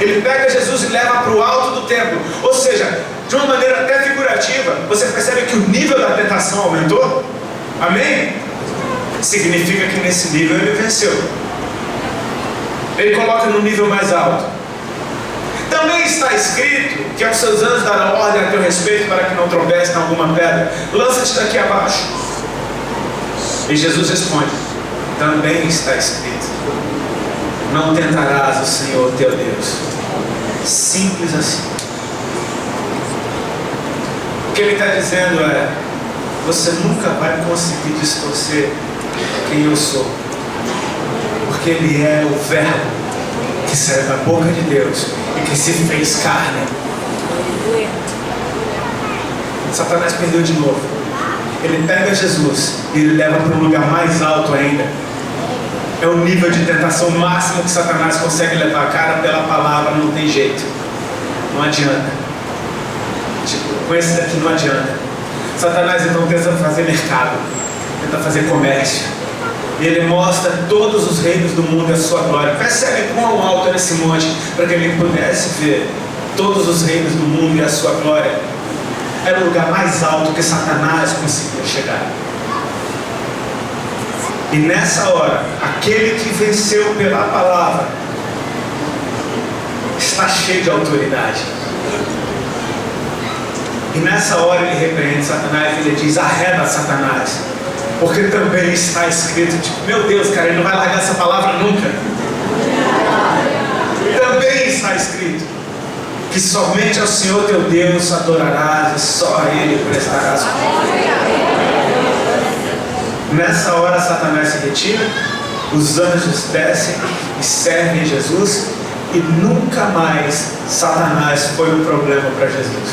Ele pega Jesus e leva para o alto do templo. Ou seja, de uma maneira até figurativa, você percebe que o nível da tentação aumentou? Amém? Significa que nesse nível ele venceu. Ele coloca no nível mais alto. Também está escrito que aos seus anjos dará ordem a teu respeito para que não tropece em alguma pedra. Lança-te daqui abaixo. E Jesus responde: também está escrito: não tentarás o Senhor teu Deus. Simples assim. O que ele está dizendo é: você nunca vai conseguir distorcer quem eu sou, porque Ele é o Verbo que saiu da boca de Deus e que se fez carne. Satanás perdeu de novo. Ele pega Jesus e ele leva para um lugar mais alto ainda. É o nível de tentação máximo que Satanás consegue levar a cara. Pela palavra não tem jeito, não adianta. Tipo, com esse daqui não adianta. Satanás então tenta fazer mercado, tenta fazer comércio, e ele mostra todos os reinos do mundo e a sua glória. Percebe quão alto era esse monte, para que ele pudesse ver todos os reinos do mundo e a sua glória. Era o lugar mais alto que Satanás conseguia chegar. E nessa hora, aquele que venceu pela palavra está cheio de autoridade. E nessa hora ele repreende Satanás e ele diz: arreda Satanás, porque também está escrito. Tipo, meu Deus, cara, ele não vai largar essa palavra nunca. Também está escrito que somente ao Senhor teu Deus adorarás e só a Ele prestarás conta. Nessa hora Satanás se retira, os anjos descem e servem Jesus, e nunca mais Satanás foi um problema para Jesus.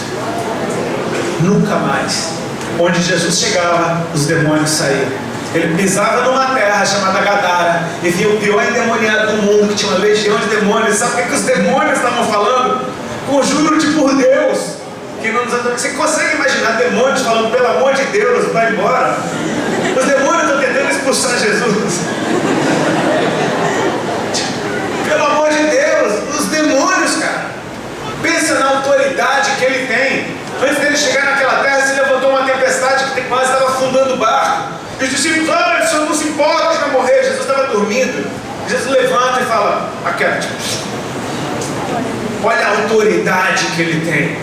Nunca mais. Onde Jesus chegava, os demônios saíam. Ele pisava numa terra chamada Gadara e via o pior endemoniado do mundo, que tinha uma legião de demônios. Sabe o que os demônios estavam falando? Conjuro-te por Deus que não nos adora. Você consegue imaginar demônios falando: pelo amor de Deus, vai embora? Os demônios estão tentando expulsar Jesus. Pelo amor de Deus, os demônios, cara. Pensa na autoridade que ele tem. Antes dele chegar naquela terra, se levantou uma tempestade que quase estava afundando o barco. E os discípulos: ah, o Senhor não se importa de vai morrer. Jesus estava dormindo. Jesus levanta e fala: aquieta. Olha a autoridade que ele tem,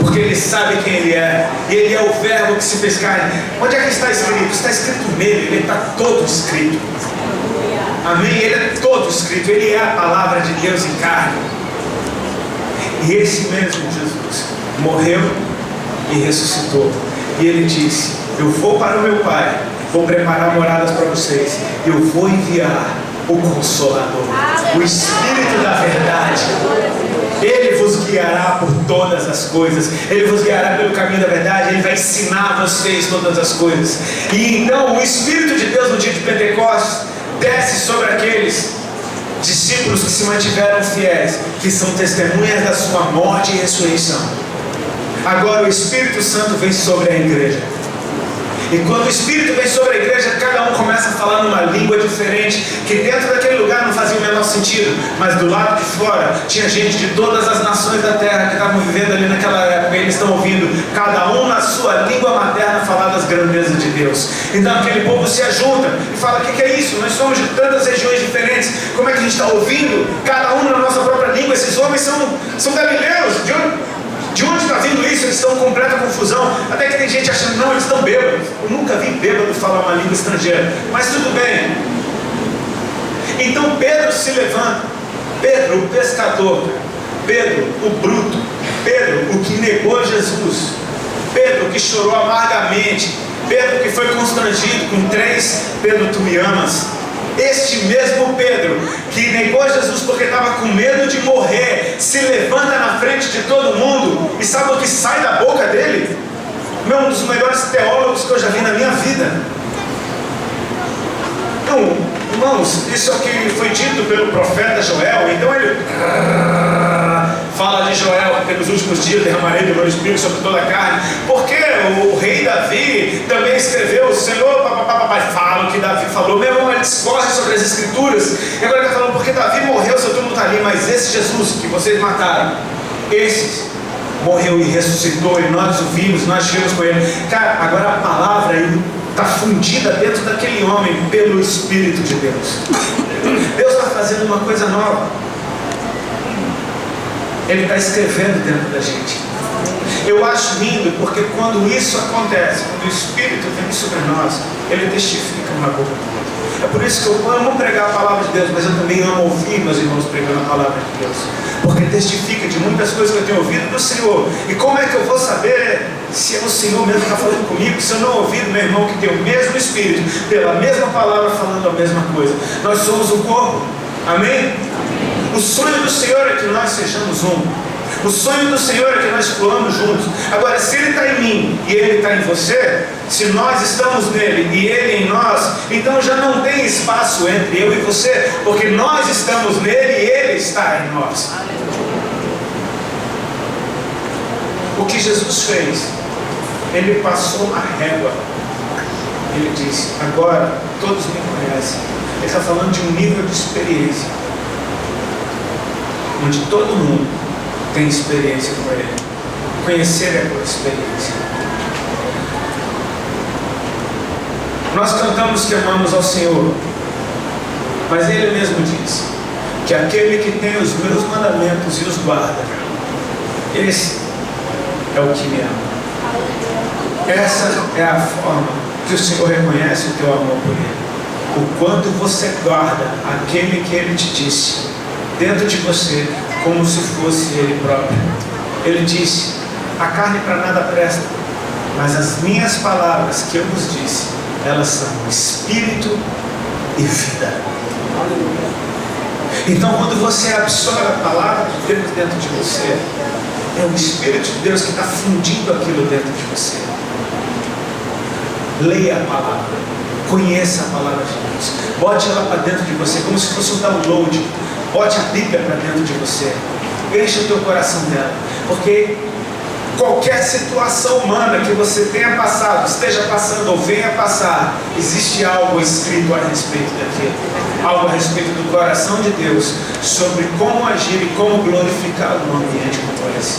porque ele sabe quem ele é, e ele é o Verbo que se fez carne. Onde é que está escrito? Está escrito nele, ele está todo escrito. Amém? Ele é todo escrito, ele é a palavra de Deus em carne. E esse mesmo Jesus morreu e ressuscitou, e ele disse: eu vou para o meu Pai, vou preparar moradas para vocês, e eu vou enviar o Consolador, o Espírito da verdade. Ele vos guiará por todas as coisas, ele vos guiará pelo caminho da verdade, ele vai ensinar vocês todas as coisas. E então o Espírito de Deus no dia de Pentecostes desce sobre aqueles discípulos que se mantiveram fiéis, que são testemunhas da sua morte e ressurreição. Agora o Espírito Santo vem sobre a igreja. E quando o Espírito vem sobre a igreja, cada um começa a falar numa língua diferente, que dentro daquele lugar não fazia o menor sentido, mas do lado de fora tinha gente de todas as nações da terra que estavam vivendo ali naquela época, e eles estão ouvindo, cada um na sua língua materna, falar das grandezas de Deus. Então aquele povo se ajunta e fala: o que é isso? Nós somos de tantas regiões diferentes, como é que a gente está ouvindo? Cada um na nossa própria língua. Esses homens são galileus, De onde está vindo isso? Eles estão em completa confusão. Até que tem gente achando, não, eles estão bêbados. Eu nunca vi bêbado falar uma língua estrangeira. Mas tudo bem. Então Pedro se levanta. Pedro, o pescador. Pedro, o bruto. Pedro, o que negou Jesus. Pedro, que chorou amargamente. Pedro, que foi constrangido com 3 Pedro, tu me amas. Este mesmo Pedro, que negou Jesus porque estava com medo de morrer, se levanta na frente de todo mundo. E sabe o que sai da boca dele? Um dos melhores teólogos que eu já vi na minha vida. Então, irmãos, isso é o que foi dito pelo profeta Joel. Então ele fala de Joel, que nos últimos dias derramarei do meu espírito sobre toda a carne. Porque o rei Davi também escreveu, o Senhor, fala o que Davi falou. Meu irmão, ele discorre sobre as escrituras. E agora ele está falando, porque Davi morreu, seu túmulo está ali. Mas esse Jesus que vocês mataram, esse morreu e ressuscitou, e nós o vimos, nós estivemos com ele. Cara, agora a palavra está fundida dentro daquele homem pelo Espírito de Deus. Deus está fazendo uma coisa nova. Ele está escrevendo dentro da gente. Eu acho lindo, porque quando isso acontece, quando o Espírito vem sobre nós, ele testifica uma boca do outro. É por isso que eu amo pregar a palavra de Deus, mas eu também amo ouvir meus irmãos pregando a palavra de Deus, porque testifica de muitas coisas que eu tenho ouvido do Senhor. E como é que eu vou saber se é o Senhor mesmo que está falando comigo, se eu não ouvir do meu irmão que tem o mesmo Espírito, pela mesma palavra, falando a mesma coisa? Nós somos o corpo, amém? O sonho do Senhor é que nós sejamos um. O sonho do Senhor é que nós fluamos juntos. Agora, se Ele está em mim e Ele está em você, se nós estamos nele e Ele em nós, então já não tem espaço entre eu e você, porque nós estamos nele e Ele está em nós. O que Jesus fez, Ele passou a régua. Ele disse, agora todos me conhecem. Ele está falando de um nível de experiência, onde todo mundo tem experiência com Ele. Conhecer é por experiência. Nós cantamos que amamos ao Senhor, mas Ele mesmo diz que aquele que tem os meus mandamentos e os guarda, esse é o que me ama. Essa é a forma que o Senhor reconhece o teu amor por Ele. O quanto você guarda aquele que Ele te disse dentro de você, como se fosse Ele próprio. Ele disse, a carne para nada presta, mas as minhas palavras que eu vos disse, elas são espírito e vida. Então quando você absorve a palavra de Deus dentro de você, é o Espírito de Deus que está fundindo aquilo dentro de você. Leia a palavra, conheça a palavra de Deus, bote ela para dentro de você, como se fosse um download. Bote a Bíblia para dentro de você, enche o teu coração dela, porque qualquer situação humana que você tenha passado, esteja passando ou venha passar, existe algo escrito a respeito daquilo, algo a respeito do coração de Deus, sobre como agir e como glorificá-lo num ambiente como esse.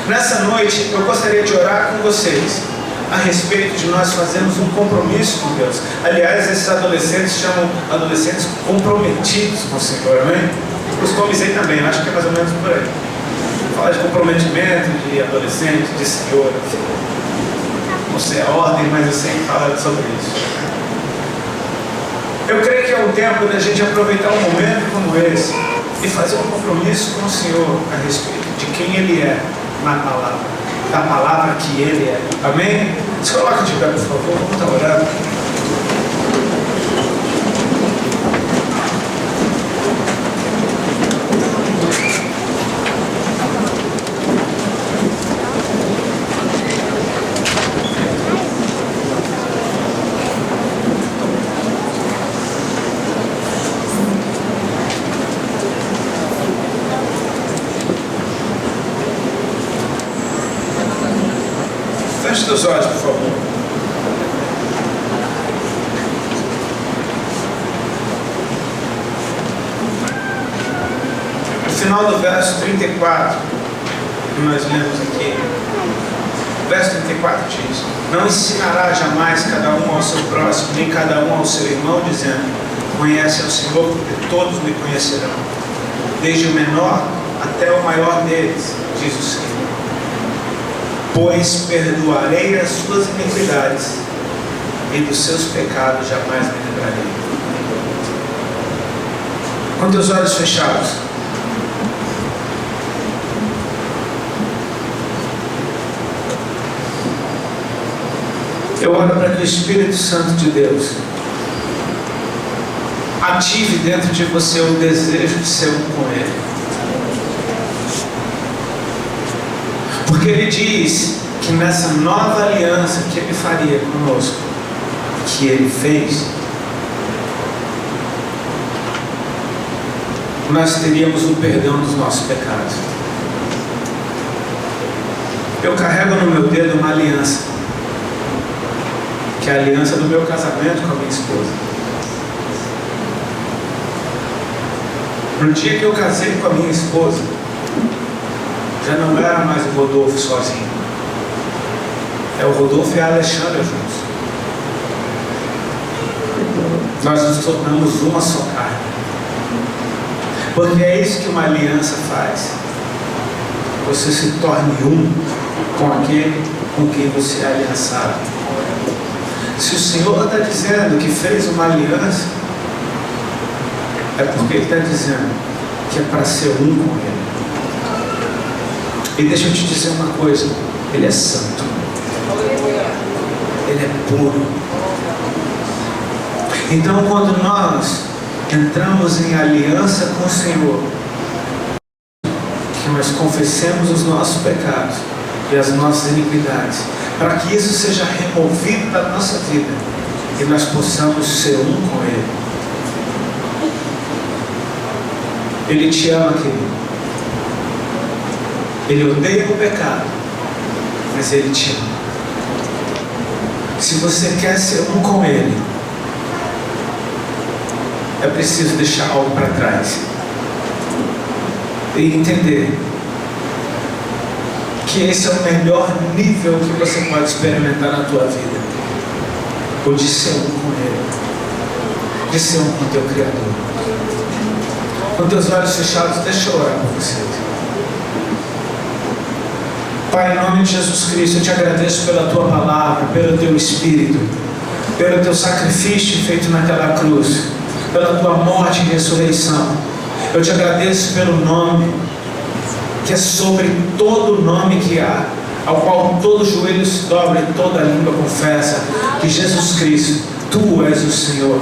Nessa noite eu gostaria de orar com vocês a respeito de nós fazermos um compromisso com Deus. Aliás, esses adolescentes chamam adolescentes comprometidos com o Senhor, amém? Os comisei também, acho que é mais ou menos por aí. Fala de comprometimento, de adolescente, de Senhor, enfim. Não sei a ordem, mas eu sempre falo sobre isso. Eu creio que é um tempo da gente aproveitar um momento como esse e fazer um compromisso com o Senhor a respeito de quem Ele é na palavra, da palavra que Ele é. Amém? Se coloca de pé, por favor, vamos estar orando. Feche teus olhos, por favor. No final do verso 34, que nós lemos aqui, o verso 34 diz: não ensinará jamais cada um ao seu próximo, nem cada um ao seu irmão, dizendo, conhece ao Senhor, porque todos me conhecerão, desde o menor até o maior deles, diz diz o Senhor, pois perdoarei as suas iniquidades e dos seus pecados jamais me lembrarei. Com teus olhos fechados, eu oro para que o Espírito Santo de Deus ative dentro de você o desejo de ser um com Ele. Porque Ele diz que nessa nova aliança que Ele faria conosco, que Ele fez, nós teríamos o perdão dos nossos pecados. Eu carrego no meu dedo uma aliança, que é a aliança do meu casamento com a minha esposa. No dia que eu casei com a minha esposa, já não era mais o Rodolfo sozinho. É o Rodolfo e a Alexandra juntos. Nós nos tornamos uma só carne. Porque é isso que uma aliança faz. Você se torne um com aquele com quem você é aliançado. Se o Senhor está dizendo que fez uma aliança, é porque Ele está dizendo que é para ser um com Ele. E deixa eu te dizer uma coisa, Ele é santo. Ele é puro. Então quando nós entramos em aliança com o Senhor, que nós confessemos os nossos pecados e as nossas iniquidades, para que isso seja removido da nossa vida e nós possamos ser um com Ele. Ele te ama, querido. Ele odeia o pecado, mas Ele te ama. Se você quer ser um com Ele, é preciso deixar algo para trás e entender que esse é o melhor nível que você pode experimentar na tua vida, o de ser um com Ele, de ser um com o teu Criador. Com teus olhos fechados, deixa eu orar por vocês. Pai, em nome de Jesus Cristo, eu te agradeço pela tua palavra, pelo teu Espírito, pelo teu sacrifício feito naquela cruz, pela tua morte e ressurreição. Eu te agradeço pelo nome que é sobre todo nome que há, ao qual todo joelho se dobra e toda língua confessa que Jesus Cristo, Tu és o Senhor.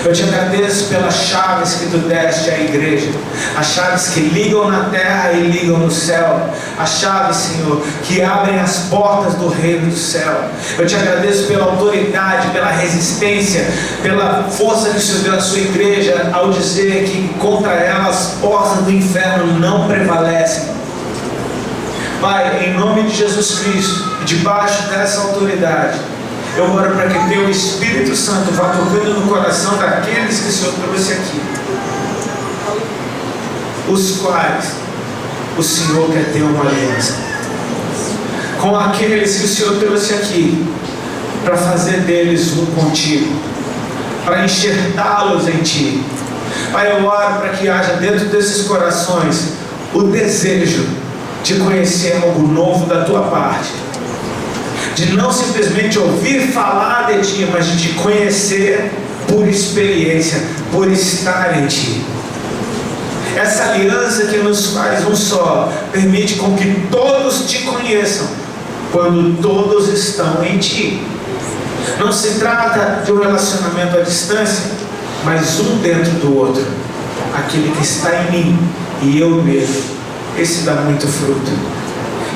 Eu te agradeço pelas chaves que Tu deste à igreja, as chaves que ligam na terra e ligam no céu, as chaves, Senhor, que abrem as portas do reino do céu. Eu te agradeço pela autoridade, pela resistência, pela força que o Senhor deu à sua igreja ao dizer que contra ela as portas do inferno não prevalecem. Pai, em nome de Jesus Cristo, debaixo dessa autoridade, eu oro para que Teu Espírito Santo vá tocando no coração daqueles que o Senhor trouxe aqui, os quais o Senhor quer ter uma aliança, com aqueles que o Senhor trouxe aqui, para fazer deles um contigo, para enxertá-los em Ti. Pai, eu oro para que haja dentro desses corações o desejo de conhecer algo novo da Tua parte, de não simplesmente ouvir falar de Ti, mas de Te conhecer por experiência, por estar em Ti. Essa aliança que nos faz um só, permite com que todos Te conheçam, quando todos estão em Ti. Não se trata de um relacionamento à distância, mas um dentro do outro. Aquele que está em mim e eu mesmo, esse dá muito fruto.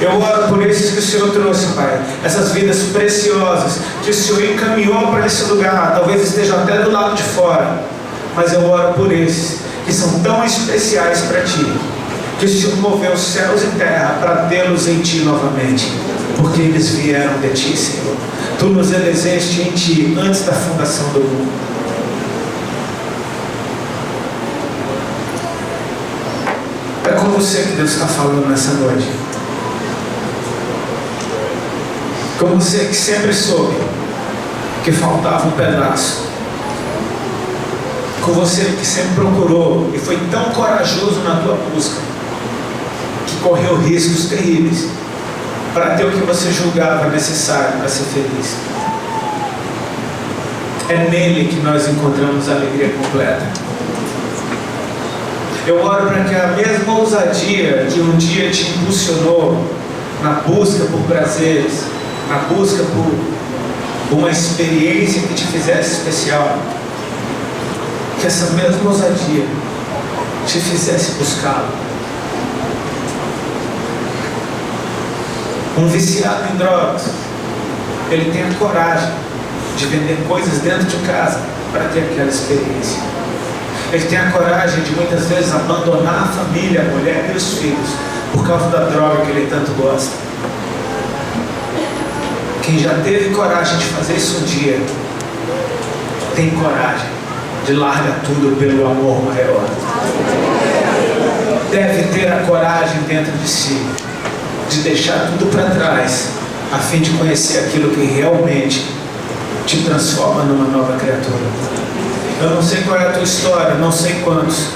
Eu oro por esses que o Senhor trouxe, Pai, essas vidas preciosas que o Senhor encaminhou para esse lugar, talvez estejam até do lado de fora, mas eu oro por esses que são tão especiais para Ti, que o Senhor moveu céus e terra para tê-los em Ti novamente, porque eles vieram de Ti, Senhor. Tu nos elegeste em Ti antes da fundação do mundo. É com você que Deus está falando nessa noite. Com você que sempre soube que faltava um pedaço. Com você que sempre procurou e foi tão corajoso na tua busca, que correu riscos terríveis para ter o que você julgava necessário para ser feliz. É nele que nós encontramos a alegria completa. Eu oro para que a mesma ousadia que um dia te impulsionou na busca por prazeres, na busca por uma experiência que te fizesse especial, que essa mesma ousadia te fizesse buscá-lo. Um viciado em drogas, ele tem a coragem de vender coisas dentro de casa para ter aquela experiência. Ele tem a coragem de muitas vezes abandonar a família, a mulher e os filhos por causa da droga que ele tanto gosta. Quem já teve coragem de fazer isso um dia, tem coragem de largar tudo pelo amor maior. Deve ter a coragem dentro de si de deixar tudo para trás, a fim de conhecer aquilo que realmente te transforma numa nova criatura. Eu não sei qual é a tua história, não sei quantos,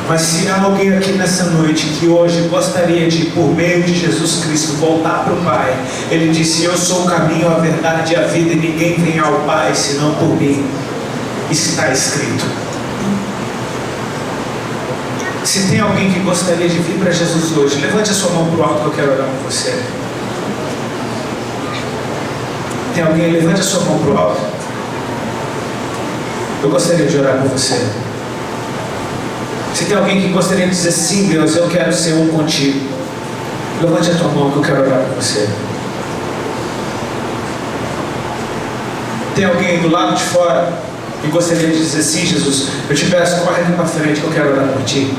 mas se há alguém aqui nessa noite que hoje gostaria de, por meio de Jesus Cristo, voltar para o Pai, Ele disse: eu sou o caminho, a verdade e a vida, e ninguém vem ao Pai senão por mim. Está escrito. Se tem alguém que gostaria de vir para Jesus hoje, levante a sua mão para o alto que eu quero orar por você. Tem alguém? Levante a sua mão para o alto. Eu gostaria de orar por você. Se tem alguém que gostaria de dizer: sim, Deus, eu quero ser um contigo, levante a tua mão que eu quero orar por você. Tem alguém do lado de fora que gostaria de dizer: sim, Jesus, eu te peço, corre aqui para frente que eu quero orar por ti.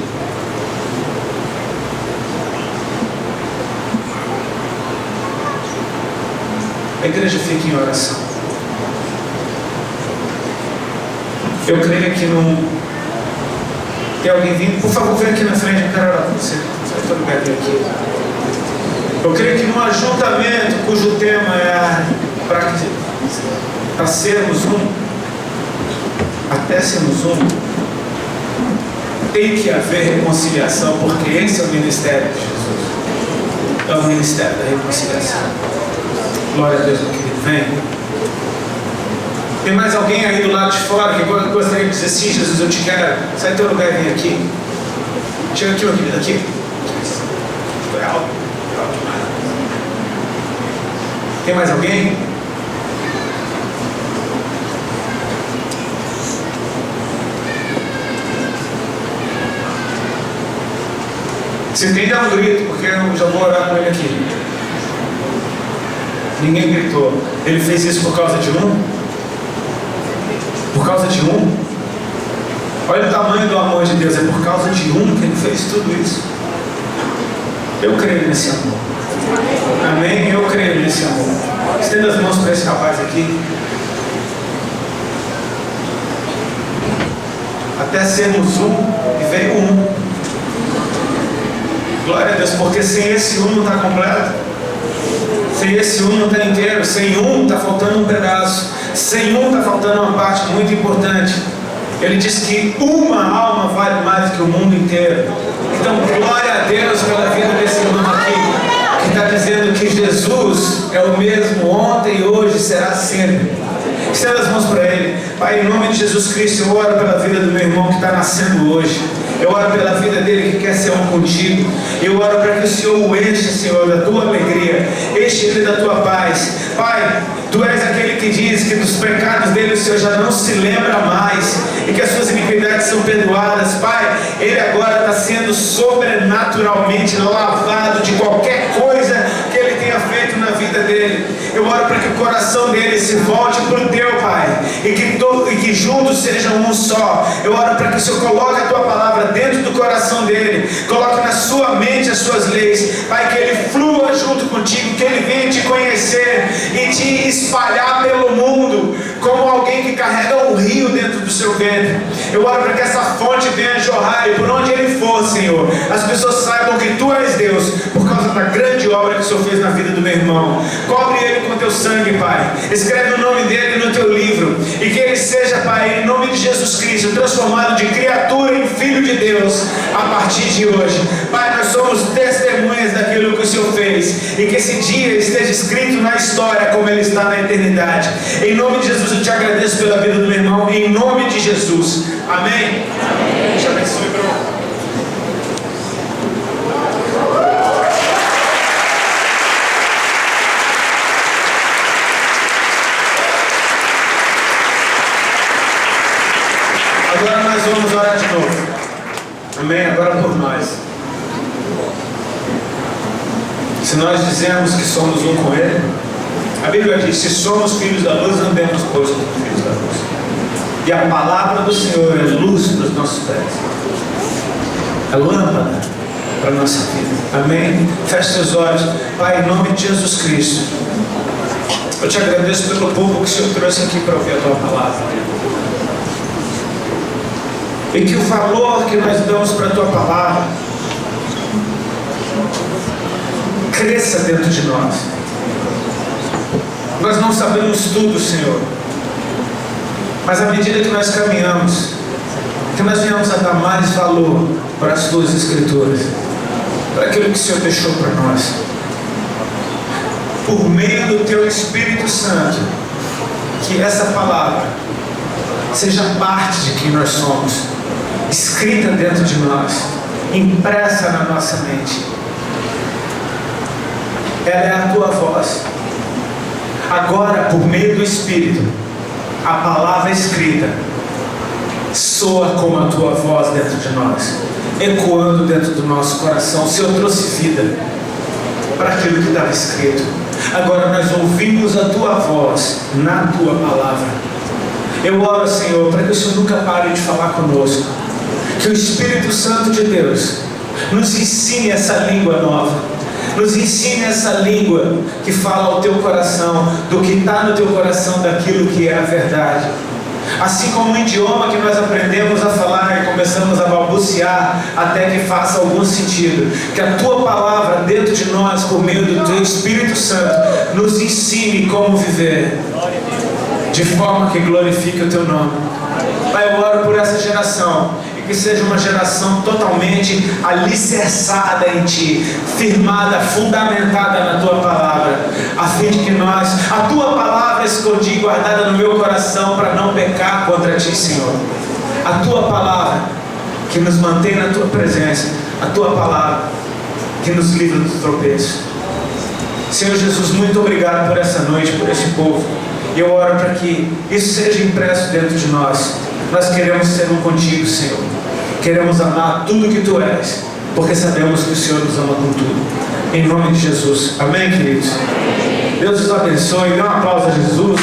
A igreja fica em oração. Eu creio que não... Tem alguém vindo? Por favor, vem aqui na frente, eu quero orar por você. Sai todo lugar aqui. Eu creio que num ajuntamento cujo tema é para sermos um, até sermos um, tem que haver reconciliação, porque esse é o ministério de Jesus. É o ministério da reconciliação. Glória a Deus, meu querido. Vem. Tem mais alguém aí do lado de fora que gostaria de dizer: sim, Jesus, eu te quero. Sai do teu lugar e vem aqui. Chega aqui, meu querido, aqui. Foi alto. Tem mais alguém? Se tem, dá um grito, porque eu já vou orar com ele aqui. Ninguém gritou. Ele fez isso por causa de um? Por causa de um? Olha o tamanho do amor de Deus. É por causa de um que Ele fez tudo isso. Eu creio nesse amor. Amém? Eu creio nesse amor. Estenda as mãos para esse rapaz aqui. Até sermos um, e veio um. Glória a Deus, porque sem esse um não está completo. Sem esse um não está inteiro. Sem um está faltando um pedaço. Sem um está faltando uma parte muito importante. Ele diz que uma alma vale mais do que o mundo inteiro. Então, glória a Deus pela vida desse irmão aqui, que está dizendo que Jesus é o mesmo ontem e hoje será sempre. Estenda as mãos para ele. Pai, em nome de Jesus Cristo, eu oro pela vida do meu irmão que está nascendo hoje. Eu oro pela vida dele que quer ser um contigo. Eu oro para que o Senhor o enche, Senhor, da tua alegria. Enche ele da tua paz. Pai, Tu és aquele que diz que dos pecados dele o Senhor já não se lembra mais. E que as suas iniquidades são perdoadas. Pai, ele agora está sendo sobrenaturalmente lavado de qualquer coisa que ele tenha feito na vida dele. Eu oro para que o coração dele se volte para o Teu, Pai. E que juntos sejam um só. Eu oro para que o Senhor coloque a Tua palavra dentro do coração dele. Coloque na sua mente as suas leis. Pai, que ele flua junto contigo. Que ele venha te conhecer e te espalhar pelo mundo como alguém que carrega um rio dentro do seu ventre. Eu oro para que essa fonte venha jorrar e por onde ele for, Senhor, as pessoas saibam que Tu és Deus por causa da grande obra que o Senhor fez na vida do meu irmão. Cobre ele com Teu sangue, Pai. Escreve o nome dele no Teu livro e que ele seja, Pai, em nome de Jesus Cristo, transformado de criatura em filho de Deus a partir de hoje. Pai, nós somos testemunhas que o Senhor fez, e que esse dia esteja escrito na história como ele está na eternidade. Em nome de Jesus eu te agradeço pela vida do meu irmão, em nome de Jesus. Amém? Amém. Te abençoe, irmão. Agora nós vamos orar de novo. Amém? Agora por nós. Se nós dizemos que somos um com Ele, a Bíblia diz: se somos filhos da luz, andemos, pois, como filhos da luz. E a palavra do Senhor é luz para os nossos pés, é lâmpada para a nossa vida. Amém? Feche seus olhos. Pai, em nome de Jesus Cristo, eu te agradeço pelo povo que o Senhor trouxe aqui para ouvir a Tua palavra. E que o valor que nós damos para a Tua palavra cresça dentro de nós. Nós não sabemos tudo, Senhor, mas à medida que nós caminhamos, que nós venhamos a dar mais valor para as Tuas Escrituras, para aquilo que o Senhor deixou para nós, por meio do Teu Espírito Santo, que essa palavra seja parte de quem nós somos, escrita dentro de nós, impressa na nossa mente. Ela é a Tua voz. Agora, por meio do Espírito, a palavra escrita soa como a Tua voz dentro de nós, ecoando dentro do nosso coração. O Senhor trouxe vida para aquilo que estava escrito. Agora nós ouvimos a Tua voz na Tua palavra. Eu oro, Senhor, para que o Senhor nunca pare de falar conosco, que o Espírito Santo de Deus nos ensine essa língua nova, nos ensine essa língua que fala ao Teu coração, do que está no Teu coração, daquilo que é a verdade. Assim como o idioma que nós aprendemos a falar e começamos a balbuciar até que faça algum sentido, que a Tua palavra dentro de nós, por meio do Teu Espírito Santo, nos ensine como viver de forma que glorifique o Teu nome. Pai, eu oro por essa geração, e que seja uma geração totalmente alicerçada em Ti, firmada, fundamentada na Tua palavra, a fim de que nós, a Tua palavra escondi, guardada no meu coração, para não pecar contra Ti, Senhor. A Tua palavra que nos mantém na Tua presença, a Tua palavra que nos livra do tropeço. Senhor Jesus, muito obrigado por essa noite, por esse povo. E eu oro para que isso seja impresso dentro de nós. Nós queremos ser um contigo, Senhor. Queremos amar tudo que Tu és, porque sabemos que o Senhor nos ama com tudo. Em nome de Jesus. Amém, queridos? Deus os abençoe. Dê um aplauso a Jesus.